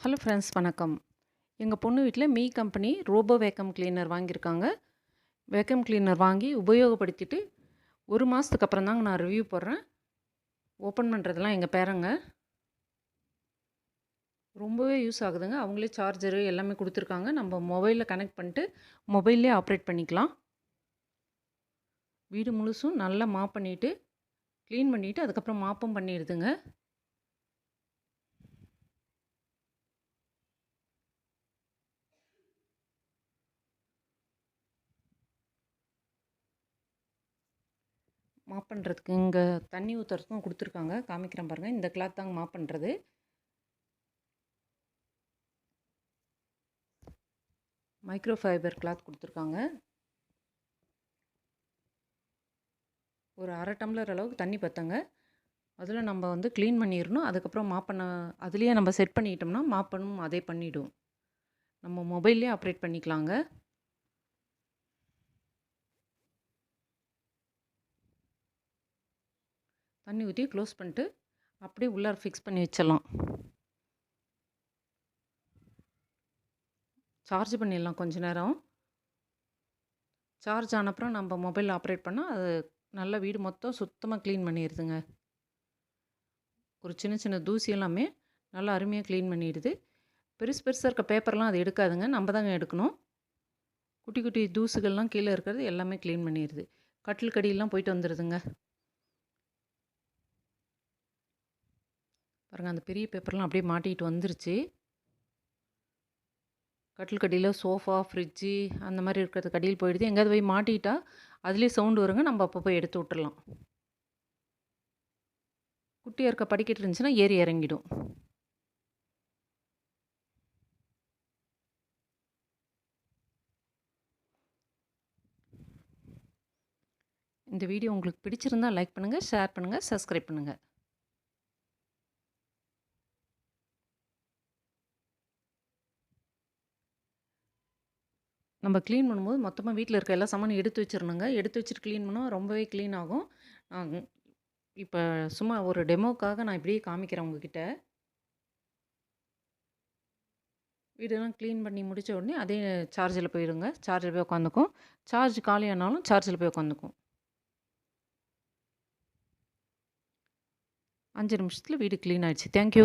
Hello friends, வணக்கம். எங்கள் பொண்ணு வீட்டில் Mi company robo vacuum cleaner வாங்கியிருக்காங்க. வேக்கம் கிளீனர் வாங்கி உபயோகப்படுத்திட்டு 1 மாதத்துக்கு அப்புறம் தாங்க நான் ரிவ்யூ போடுறேன். ஓப்பன் பண்ணுறதெல்லாம் எங்கள் பேரங்க. ரொம்பவே யூஸ் ஆகுதுங்க. அவங்களே சார்ஜரு எல்லாமே கொடுத்துருக்காங்க. நம்ம மொபைலில் கனெக்ட் பண்ணிட்டு மொபைல்லே ஆப்ரேட் பண்ணிக்கலாம். வீடு முழுசும் நல்லா மாப் பண்ணிவிட்டு க்ளீன் பண்ணிவிட்டு அதுக்கப்புறம் மாப்பும் பண்ணிடுதுங்க. மாப் பண்ணுறதுக்கு இங்கே தண்ணி ஊற்றுறதுக்கும் கொடுத்துருக்காங்க. காமிக்கிறேன் பாருங்கள். இந்த கிளாத் தாங்க மாப் பண்ணுறது. மைக்ரோ ஃபைபர் கிளாத் கொடுத்துருக்காங்க. ஒரு 1/2 டம்ளர் அளவுக்கு தண்ணி பற்றங்க. அதில் நம்ம வந்து க்ளீன் பண்ணிடணும். அதுக்கப்புறம் மாப் பண்ண அதுலேயே நம்ம செட் பண்ணிட்டோம்னா மாப்பனும் அதே பண்ணிவிடும். நம்ம மொபைல்லே ஆப்ரேட் பண்ணிக்கலாங்க. தண்ணி ஊற்றி க்ளோஸ் பண்ணிட்டு அப்படியே உள்ளார ஃபிக்ஸ் பண்ணி வச்சிடலாம். சார்ஜ் பண்ணிடலாம் கொஞ்ச நேரம். சார்ஜ் ஆனப்புறம் நம்ம மொபைல் ஆப்ரேட் பண்ணால் அது நல்லா வீடு மொத்தம் சுத்தமாக க்ளீன் பண்ணிடுதுங்க. ஒரு சின்ன சின்ன தூசி எல்லாமே நல்லா அருமையாக க்ளீன் பண்ணிடுது. பெருசாக இருக்க பேப்பர்லாம் அது எடுக்காதுங்க. நம்ம தாங்க எடுக்கணும். குட்டி குட்டி தூசுகள்லாம் கீழே இருக்கிறது எல்லாமே க்ளீன் பண்ணிடுது. கட்டில் கடியெல்லாம் போயிட்டு வந்துடுதுங்க. பாருங்கள், அந்த பெரிய பேப்பர்லாம் அப்படியே மாட்டிகிட்டு வந்துருச்சு. கட்டில் கடியில் சோஃபா, ஃப்ரிட்ஜு அந்த மாதிரி இருக்கிறது கடியில் போயிடுது. எங்கேயாவது போய் மாட்டிக்கிட்டால் அதுலேயே சவுண்டு வருங்க. நம்ம அப்போ போய் எடுத்து விட்டுறலாம். குட்டியாக இருக்க படிக்கட்டு இருந்துச்சுன்னா ஏறி இறங்கிடும். இந்த வீடியோ உங்களுக்கு பிடிச்சிருந்தா லைக் பண்ணுங்கள், ஷேர் பண்ணுங்கள், சப்ஸ்கிரைப் பண்ணுங்கள். நம்ம க்ளீன் பண்ணும்போது மொத்தமாக வீட்டில் இருக்க எல்லா சாமானும் எடுத்து வச்சிடணுங்க. எடுத்து வச்சுட்டு க்ளீன் பண்ணால் ரொம்பவே க்ளீன் ஆகும். இப்போ சும்மா ஒரு டெமோக்காக நான் இப்படியே காமிக்கிறேன் உங்ககிட்ட. வீடெல்லாம் க்ளீன் பண்ணி முடித்த உடனே அதே சார்ஜில் போயிடுங்க. சார்ஜில் போய் உட்காந்துக்கும். சார்ஜ் காலியானாலும் சார்ஜில் போய் உட்காந்துக்கும். 5 நிமிஷத்தில் வீடு க்ளீன் ஆகிடுச்சு. தேங்க்யூ.